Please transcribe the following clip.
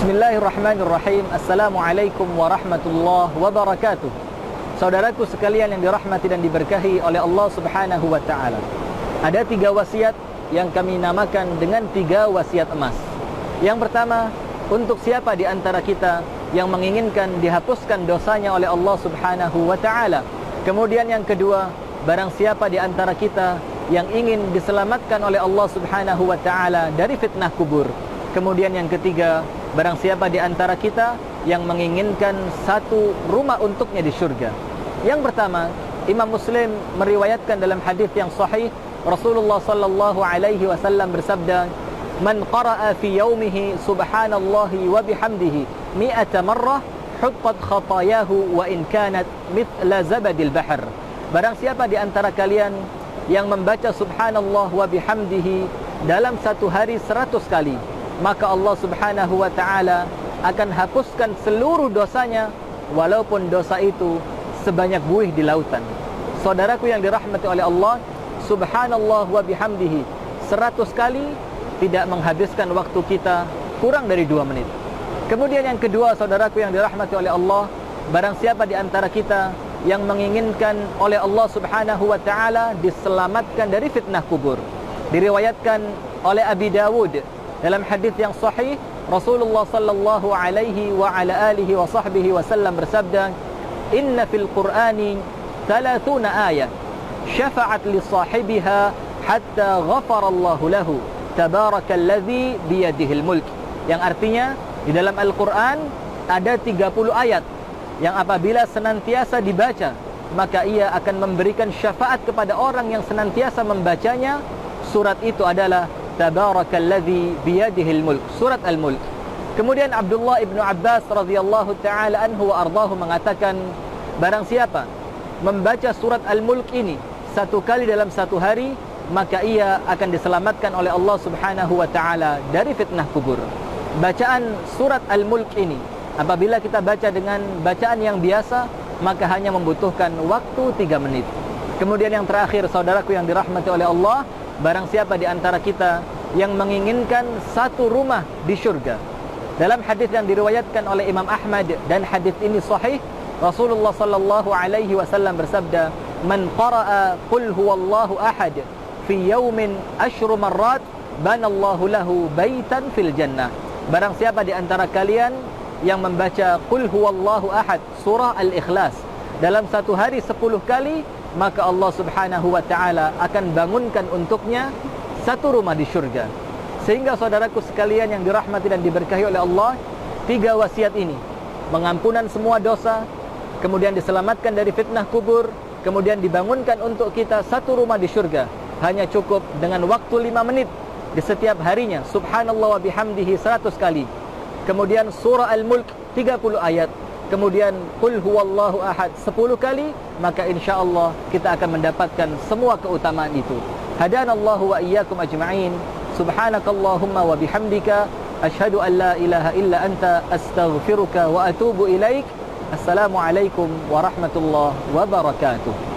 Bismillahirrahmanirrahim. Assalamualaikum warahmatullahi wabarakatuh. Saudaraku sekalian yang dirahmati dan diberkahi oleh Allah Subhanahu wa taala. Ada 3 wasiat yang kami namakan dengan 3 wasiat emas. Yang pertama, untuk siapa di antara kita yang menginginkan dihapuskan dosanya oleh Allah Subhanahu wa taala. Kemudian yang kedua, barang siapa di antara kita yang ingin diselamatkan oleh Allah Subhanahu wa taala dari fitnah kubur. Kemudian yang ketiga, barang siapa di antara kita yang menginginkan satu rumah untuknya di syurga. Yang pertama, Imam Muslim meriwayatkan dalam hadis yang sahih, Rasulullah sallallahu alaihi wasallam bersabda, "Man qara'a fi yaumihi subhanallahi wa bihamdihi 100 marrah, huttat khatayahu wa in kanat mithla zabadil bahr." Barang siapa di antara kalian yang membaca subhanallah wa bihamdihi dalam satu hari 100 kali, maka Allah Subhanahu wa ta'ala akan hapuskan seluruh dosanya, walaupun dosa itu sebanyak buih di lautan. Saudaraku yang dirahmati oleh Allah, subhanallah wa bihamdihi 100 kali tidak menghabiskan waktu kita kurang dari 2 menit. Kemudian yang kedua, saudaraku yang dirahmati oleh Allah, barang siapa di antara kita yang menginginkan oleh Allah Subhanahu wa ta'ala diselamatkan dari fitnah kubur. Diriwayatkan oleh Abi Dawud dalam hadis yang sahih, Rasulullah sallallahu alaihi wa ala alihi wa sahbihi wasallam bersabda, "Inna fil Qur'ani 30 ayat syafa'at li sahibiha hatta ghafara Allahu lahu, tabarakalladzi biyadihil mulk." Yang artinya, di dalam Al-Qur'an ada 30 ayat yang apabila senantiasa dibaca, maka ia akan memberikan syafaat kepada orang yang senantiasa membacanya. Surat itu adalah Tabarakalladzi biyadihil mulk, surat Al-Mulk. Kemudian Abdullah ibnu Abbas radhiyallahu ta'ala anhu wa ardahu mengatakan, barang siapa membaca surat Al-Mulk ini 1 kali dalam 1 hari, maka ia akan diselamatkan oleh Allah Subhanahu wa ta'ala dari fitnah kubur. Bacaan surat Al-Mulk ini, apabila kita baca dengan bacaan yang biasa, maka hanya membutuhkan waktu 3 menit. Kemudian yang terakhir, saudaraku yang dirahmati oleh Allah, barang siapa di antara kita yang menginginkan satu rumah di syurga. Dalam hadis yang diriwayatkan oleh Imam Ahmad, dan hadis ini sahih, Rasulullah sallallahu alaihi wasallam bersabda, "Man qara'a qul huwallahu ahad fi yaumin 10 marrat, banallahu lahu baitan fil jannah." Barang siapa di antara kalian yang membaca qul huwallahu ahad, surah Al-Ikhlas, dalam 1 hari 10 kali, maka Allah Subhanahu wa ta'ala akan bangunkan untuknya satu rumah di syurga. Sehingga saudaraku sekalian yang dirahmati dan diberkahi oleh Allah, 3 wasiat ini, mengampunan semua dosa, kemudian diselamatkan dari fitnah kubur, kemudian dibangunkan untuk kita satu rumah di syurga, hanya cukup dengan waktu 5 menit di setiap harinya, subhanallah wa bihamdihi 100 kali. Kemudian surah Al-Mulk 30 ayat, kemudian qul huwallahu ahad 10 kali, maka insyaallah kita akan mendapatkan semua keutamaan itu. Hadanallahu wa iyyakum ajma'in. Subhanakallahumma wa bihamdika asyhadu an la ilaha illa anta astaghfiruka wa atubu ilaik. Assalamualaikum warahmatullahi wabarakatuh.